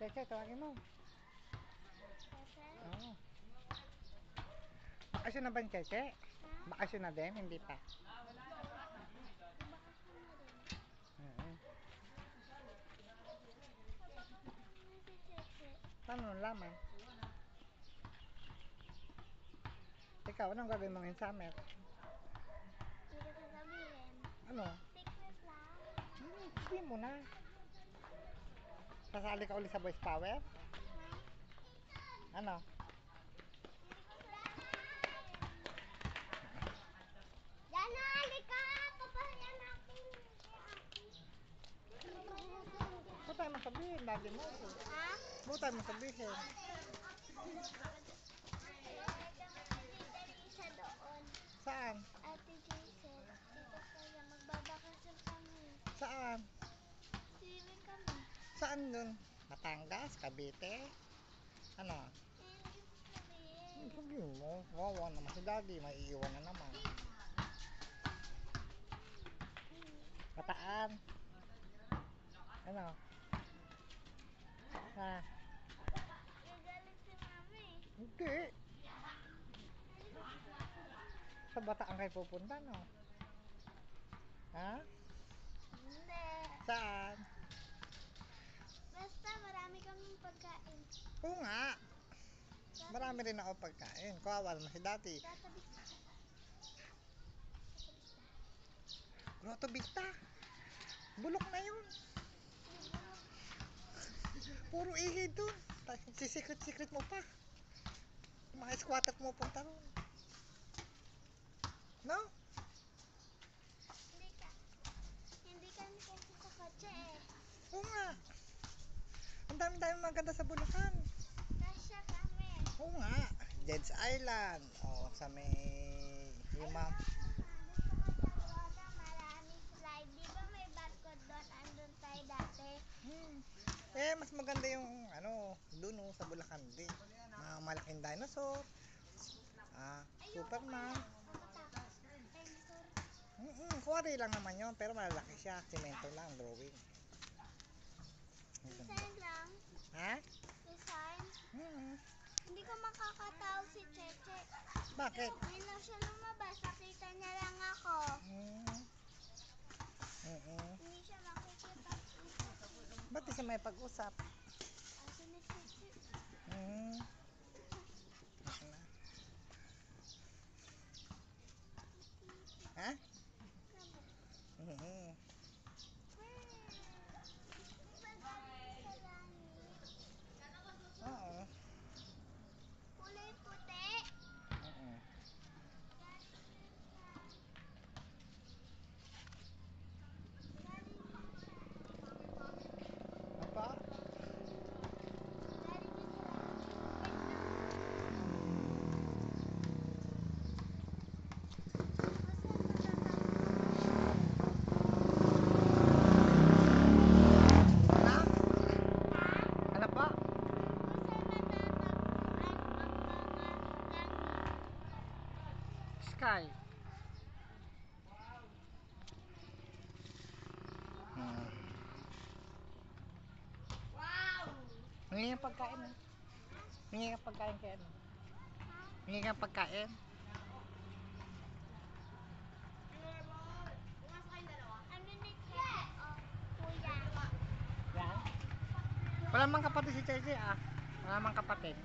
Cheche, tawagin mo. Oo. Bakasyon na ba yung Cheche? Bakasyon na din? Hindi pa. Paano nalaman? Ikaw, anong gagawin mo ngayong summer? Hindi ko sasabihin. Ano? Secret lang. Hindi mo na. Sasali ka ulit sa Boys Power? Ano? Yana, halika! Papahayan natin. Ba't tayo masabihin? Lagi mo. Ha? Ba't tayo masabihin? Isa doon. Saan? Ate Jason, dito kaya magbabakasyon kami. Saan? Swimming kami. Saan dun? Batangas? Cavite? Ano? Hindi ko sabihin. Sabihin mo, wawa naman si Daddy, may iiwan na naman. Bataan. Ano? Ha? Gagalit si mami. Hindi. Sa Bataan kayo pupunta, no? Ha? Hindi. Saan? Basta marami kaming pagkain. Oo nga. Marami rin ako pagkain. Kawawa naman si Daddy. Tatabi ka. Grotto Vista. Bulok na yun. Puro ihi dun. Sisikret-sikret mo pa. Mga squatter mo punta ron. No? Hindi kami kasi sa kotse eh. Oo nga. Ang dami-dami maganda sa Bulacan. Kasya kami. Oo nga. Jed's Island. O, sa may... Yung Ayun, gusto ko sa Kuwaga, marami slide. Di ba may barcode doon? Andun tayo dati. Eh, mas maganda yung ano, dun oh, sa Bulacan din. Mga malaking dinosaur. Superman. Dinosaur. Quarry lang naman yun, pero malalaki siya. Semento lang, drawing. Design lang. Ha? Design. Hindi ko makakataw si Cheche. Bakit? Hindi na siya lumabas. Nakita niya lang ako. Hindi siya makikita. Ba't di siya may pag-usap? Aso ni Cheche. Ha? Oo. Kulay puti. Apa? Ano pa? Sky. Hingi ng pagkain eh. Hingi ng pagkain kaya ano? Hingi ng pagkain. Ano ni Cheche? Oh, kuya. Yan. Wala mang kapatid si Cheche ah. Wala mang kapatid.